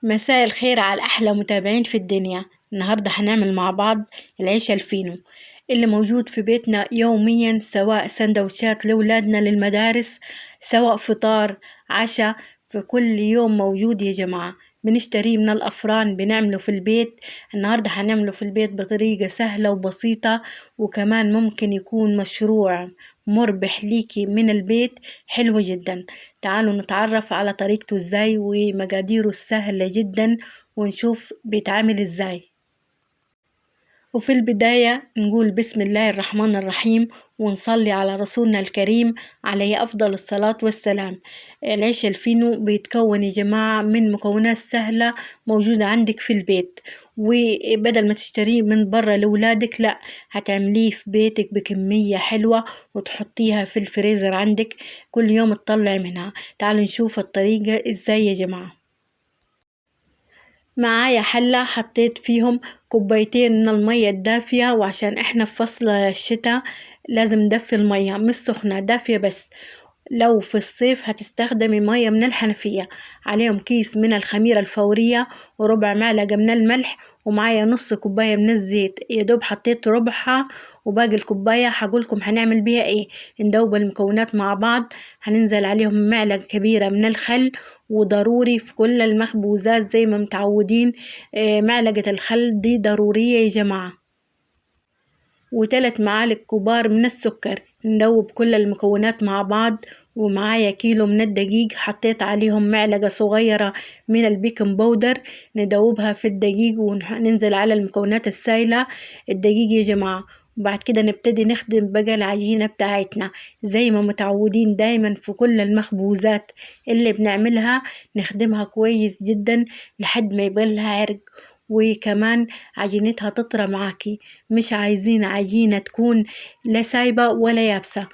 مساء الخير على أحلى متابعين في الدنيا. النهاردة هنعمل مع بعض العيش الفينو اللي موجود في بيتنا يوميا، سواء سندوتشات لولادنا للمدارس، سواء فطار عشاء، في كل يوم موجود يا جماعة. بنشتريه من الأفران بنعمله في البيت. النهاردة هنعمله في البيت بطريقة سهلة وبسيطة، وكمان ممكن يكون مشروع مربح ليكي من البيت، حلو جدا. تعالوا نتعرف على طريقته ازاي ومقاديره السهلة جدا، ونشوف بيتعمل ازاي. وفي البداية نقول بسم الله الرحمن الرحيم، ونصلي على رسولنا الكريم عليه أفضل الصلاة والسلام. العيش الفينو بيتكون يا جماعة من مكونات سهلة موجودة عندك في البيت، وبدل ما تشتريه من برا لولادك، لا، هتعمليه في بيتك بكمية حلوة وتحطيها في الفريزر عندك كل يوم تطلع منها. تعالوا نشوف الطريقة ازاي يا جماعة. معايا حلة حطيت فيهم كوبايتين من المية الدافية، وعشان احنا في فصل الشتاء لازم ندفي المية مش سخنة، دافية بس. لو في الصيف هتستخدمي مية من الحنفية. عليهم كيس من الخميرة الفورية، وربع معلقة من الملح، ومعايا نص كوباية من الزيت. يا دوب حطيت ربعها، وباقي الكوباية هقولكم هنعمل بيها ايه. ندوب المكونات مع بعض. هننزل عليهم معلقة كبيرة من الخل، وضروري في كل المخبوزات زي ما متعودين معلقة الخل دي ضرورية يا جماعة. و3 معالق كبار من السكر. ندوب كل المكونات مع بعض. ومعايا كيلو من الدقيق، حطيت عليهم معلقة صغيرة من البيكنج باودر. ندوبها في الدقيق وننزل على المكونات السايلة، الدقيق يا جماعة. وبعد كده نبتدي نخدم بقى العجينة بتاعتنا زي ما متعودين دايما في كل المخبوزات اللي بنعملها. نخدمها كويس جدا لحد ما يبقى لها عرق، وكمان عجينتها تطرى معاكي. مش عايزين عجينة تكون لا سايبة ولا يابسة.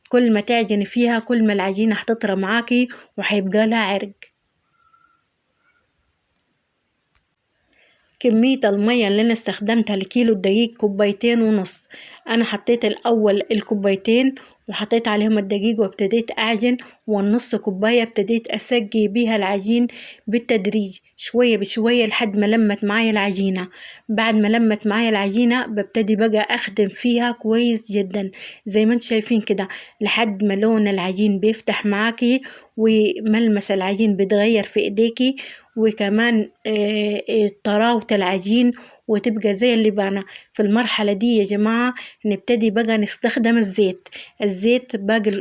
كل ما تعجني فيها كل ما العجينة هتطرى معاكي وهيبقى لها عرق. كمية المية اللي أنا استخدمتها لكيلو الدقيق 2.5 كوباية. أنا حطيت الأول الكوبايتين وحطيت عليهم الدقيق وابتديت أعجن، والنص كوباية ابتديت أسقي بيها العجين بالتدريج شوية بشوية لحد ما لمت معايا العجينة. بعد ما لمت معايا العجينة ببتدي بقى أخدم فيها كويس جدا زي ما انتم شايفين كده، لحد ما لون العجين بيفتح معاكي وملمس العجين بيتغير في ايديكي، وكمان طراوة العجين وتبقى زي اللبانة. في المرحلة دي يا جماعة نبتدي بقى نستخدم الزيت باقي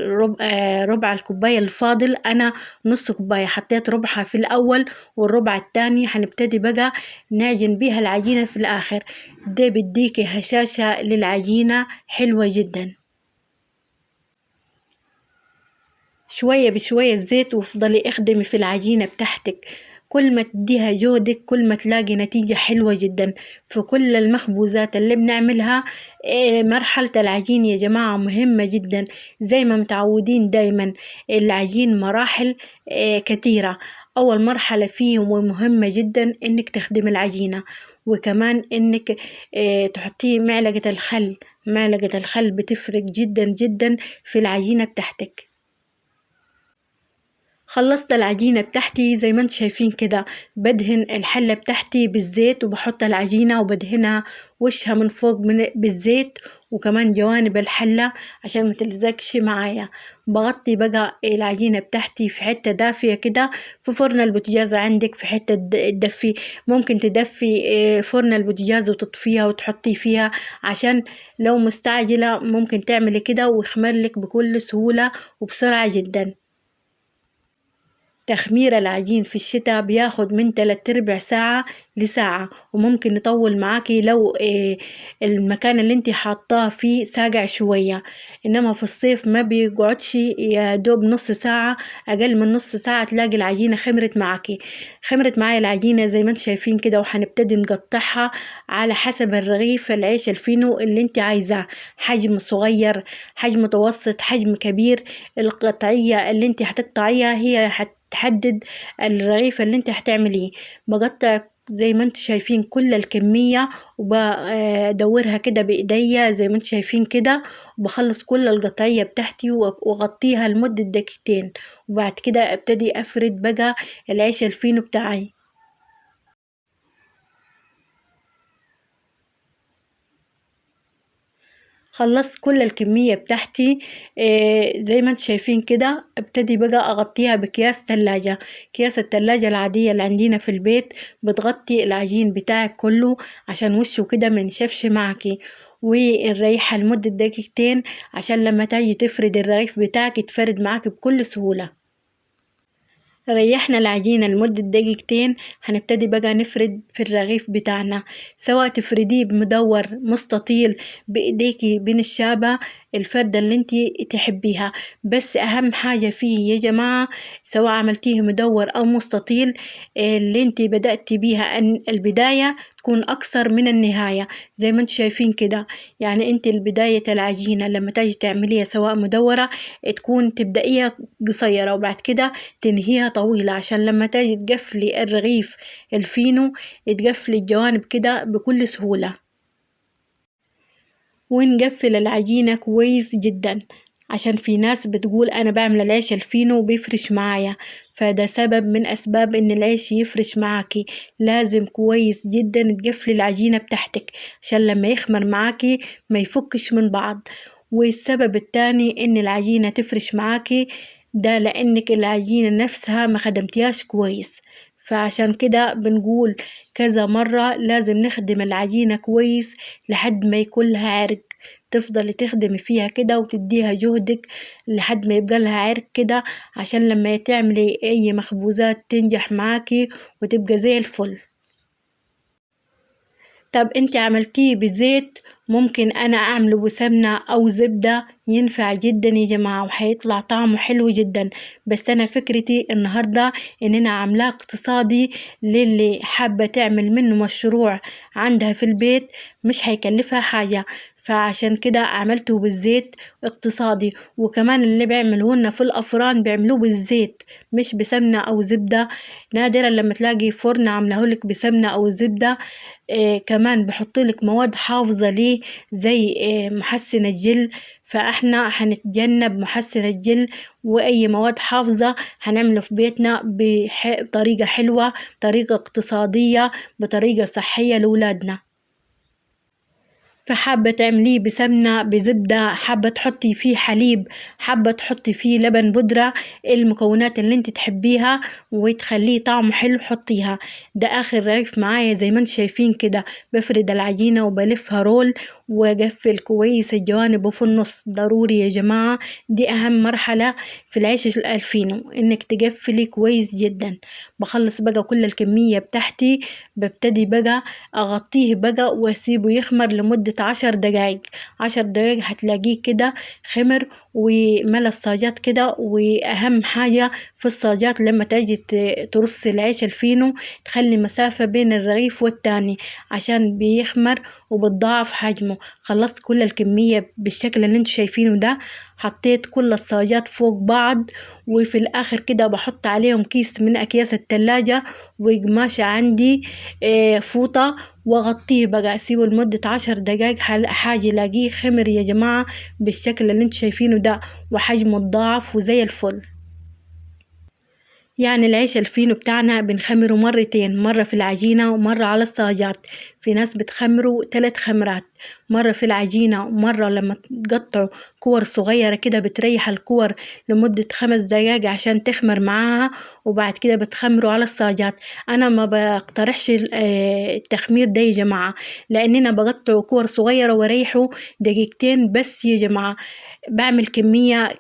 ربع الكوباية الفاضل. أنا نص كوباية حطيت ربعها في الأول، والربع التاني هنبتدي بقى نعجن بيها العجينة في الآخر. ده بيديكي هشاشة للعجينة حلوة جدا. شوية بشوية الزيت، وافضلي اخدمي في العجينة بتاعتك. كل ما تديها جهدك كل ما تلاقي نتيجة حلوة جدا في كل المخبوزات اللي بنعملها. مرحلة العجين يا جماعة مهمة جدا زي ما متعودين دايما. العجين مراحل كتيرة. أول مرحلة فيه ومهمة جدا إنك تخدمي العجينة، وكمان إنك تحطيه معلقة الخل. معلقة الخل بتفرق جدا جدا في العجينة بتاعتك. خلصت العجينة بتاعتي زي ما انتم شايفين كده. بدهن الحلة بتاعتي بالزيت، وبحط العجينة وبدهنها وشها من فوق بالزيت، وكمان جوانب الحلة عشان ما تلزقش معايا. بغطي بقى العجينة بتاعتي في حتة دافية كده في فرن البوتاجاز عندك، في حتة تدفي. ممكن تدفي فرن البوتاجاز وتطفيها وتحطي فيها، عشان لو مستعجلة ممكن تعملي كده ويخمر لك بكل سهولة وبسرعة جدا. تخمير العجين في الشتاء بياخد من 3/4 ساعة لساعة، وممكن يطول معاكي لو المكان اللي انتي حاطاه فيه ساقع شوية. انما في الصيف ما بيقعدش، يا دوب نص ساعة، اقل من نص ساعة تلاقي العجينة خمرت معاكي. خمرت معايا العجينة زي ما انتم شايفين كده، وهنبتدي نقطعها على حسب الرغيف العيش الفينو اللي انتي عايزاه. حجم صغير، حجم متوسط، حجم كبير. القطعية اللي انتي هتقطعيها هي تحدد الرغيف اللي انت هتعمليه. بقطع زي ما انتم شايفين كل الكمية، وبدورها كده بإيديا زي ما انتم شايفين كده، وبخلص كل القطعية بتاعتي وأغطيها لمدة 2 دقيقتين. وبعد كده ابتدي أفرد بقى العيش الفينو بتاعي. خلصت كل الكمية بتاعتي. زي ما انتم شايفين كده ابتدي بقى اغطيها بأكياس تلاجة. أكياس التلاجة العادية اللي عندنا في البيت بتغطي العجين بتاعك كله عشان وشه كده منشفش معكي، ونريحها لمدة دقيقتين عشان لما تيجي تفرد الرغيف بتاعك يتفرد معاك بكل سهولة. ريحنا العجينة لمدة دقيقتين، هنبتدي بقى نفرد في الرغيف بتاعنا، سواء تفرديه بمدور مستطيل بإيديكي بين الشابة، الفردة اللي انتي تحبيها. بس أهم حاجة فيه يا جماعة، سواء عملتيه مدور أو مستطيل، اللي انتي بدأتي بيها أن البداية تكون أكثر من النهاية. زي ما انتم شايفين كده، يعني انت البداية العجينة لما تيجي تعمليها سواء مدورة تكون تبدأيها قصيرة، وبعد كده تنهيها طويلة عشان لما تيجي تقفلي الرغيف الفينو تقفلي الجوانب كده بكل سهولة. ونقفل العجينة كويس جدا، عشان في ناس بتقول أنا بعمل العيش الفينو وبيفرش معايا، فده سبب من أسباب إن العيش يفرش معاكي. لازم كويس جدا تقفلي العجينة بتاعتك عشان لما يخمر معاكي ما يفكش من بعض. والسبب التاني إن العجينة تفرش معاكي ده لأنك العجينة نفسها ما خدمتيهاش كويس. فعشان كده بنقول كذا مرة لازم نخدم العجينة كويس لحد ما يكون لها عرق، تفضلي تخدمي فيها كده وتديها جهدك لحد ما يبقى لها عرق كده، عشان لما تعملي أي مخبوزات تنجح معاكي وتبقى زي الفل. طب انت عملتيه بزيت، ممكن انا اعمله بسمنة او زبدة، ينفع جدا يا جماعة وهيطلع طعمه حلو جدا. بس انا فكرتي النهاردة ان انا عاملاه اقتصادي للي حابة تعمل منه مشروع عندها في البيت، مش هيكلفها حاجة، فعشان كده عملته بالزيت اقتصادي. وكمان اللي بيعملوه في الافران بيعملوه بالزيت مش بسمنة او زبدة. نادرا لما تلاقي فرن عاملهولك بسمنة او زبدة. كمان بحطلك مواد حافظة ليه زي محسن الجل، فاحنا هنتجنب محسن الجل واي مواد حافظة، هنعمله في بيتنا بطريقة حلوة، طريقة اقتصادية، بطريقة صحية لولادنا. فحابة تعمليه بسمنة بزبدة، حابة تحطي فيه حليب، حابة تحطي فيه لبن بودرة، المكونات اللي انت تحبيها وتخليه طعمه حلو حطيها. ده اخر رغيف معايا زي ما انت شايفين كده، بفرد العجينة وبلفها رول واقفل كويس الجوانب وفي النص. ضروري يا جماعة، دي اهم مرحلة في العيش الفينو، انك تقفلي كويس جدا. بخلص بقى كل الكمية بتاعتي، ببتدي بقى اغطيه بقى واسيبه يخمر لمدة 10 دقايق. 10 دقايق هتلاقيه كده خمر وملى الصاجات كده. واهم حاجة في الصاجات لما تيجي ترصي العيش الفينو تخلي مسافة بين الرغيف والتاني عشان بيخمر وبتضاعف حجمه. خلصت كل الكمية بالشكل اللي انتوا شايفينه ده، حطيت كل الصاجات فوق بعض، وفي الاخر كده بحط عليهم كيس من اكياس التلاجة وقماشة عندي فوطة، واغطيه بقى اسيبه لمدة 10 دقايق. حاجة الاقيه خمر يا جماعة بالشكل اللي انتوا شايفينه ده، وحجمه اتضاعف وزي الفل. يعني العيش الفينو بتاعنا بنخمره مرتين، مرة في العجينة ومرة على الصاجات. في ناس بتخمره 3 خمرات، مرة في العجينة ومرة لما تقطعوا كور صغيرة كده بتريح الكور لمدة 5 دقايق عشان تخمر معاها، وبعد كده بتخمروا على الصاجات. أنا ما بقترحش التخمير ده يا جماعة، لأننا بقطعوا كور صغيرة وريحه دقيقتين بس يا جماعة. بعمل كمية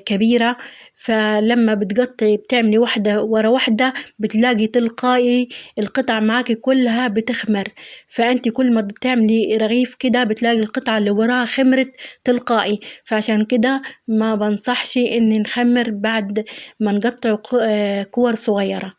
كبيرة، فلما بتقطعي بتعملي واحدة ورا واحدة بتلاقي تلقائي القطع معاكي كلها بتخمر. فأنت كل ما بتعملي رغيف كده بتلاقي القطعة اللي وراها خمرت تلقائي. فعشان كده ما بنصحش إن نخمر بعد ما نقطع كور صغيرة.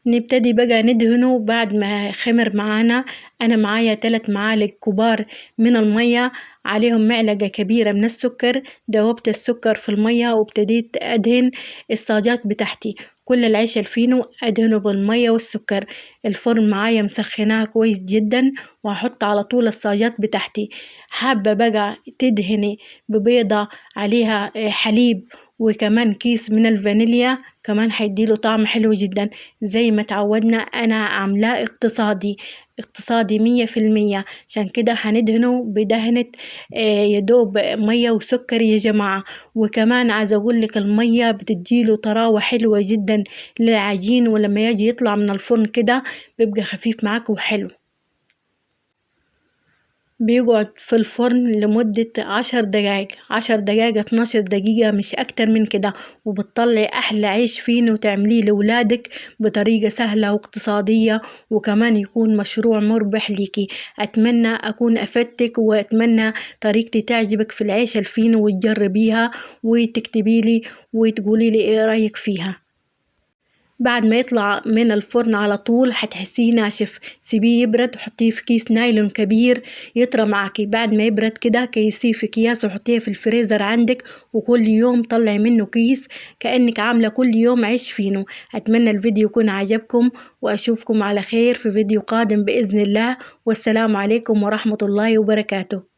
نبتدي بقى ندهنه بعد ما خمر معانا. أنا معايا 3 معالق كبار من المية، عليهم معلقة كبيرة من السكر. دوبت السكر في المية وابتديت أدهن الصاجات بتاعتي. كل العيش الفينو أدهنه بالمية والسكر. الفرن معايا مسخناها كويس جدا، وهحط على طول الصاجات بتاعتي. حابة بقى تدهني ببيضة عليها حليب وكمان كيس من الفانيليا، كمان هيديله طعم حلو جدا. زي ما تعودنا أنا عاملاه اقتصادي، اقتصادي 100%. عشان كده هندهنه بدهنة يدوب مية وسكر يا جماعة. وكمان عايزة أقولك المية بتديله طراوة حلوة جدا للعجين، ولما يجي يطلع من الفرن كده بيبقى خفيف معاك وحلو. بيقعد في الفرن لمدة 10 دقايق، 10 دقايق 12 دقيقة، مش أكتر من كده. وبتطلعي أحلى عيش فينو وتعمليه لولادك بطريقة سهلة واقتصادية، وكمان يكون مشروع مربح ليكي. أتمنى أكون أفدتك، وأتمنى طريقتي تعجبك في العيش الفينو وتجربيها وتكتبيلي وتقوليلي إيه رأيك فيها. بعد ما يطلع من الفرن على طول هتحسيه ناشف، سيبيه يبرد وحطيه في كيس نايلون كبير يطرى معاكي. بعد ما يبرد كده كيسيه في اكياس وحطيه في الفريزر عندك، وكل يوم طلعي منه كيس كأنك عاملة كل يوم عيش فينو. أتمنى الفيديو يكون عجبكم، وأشوفكم على خير في فيديو قادم بإذن الله. والسلام عليكم ورحمة الله وبركاته.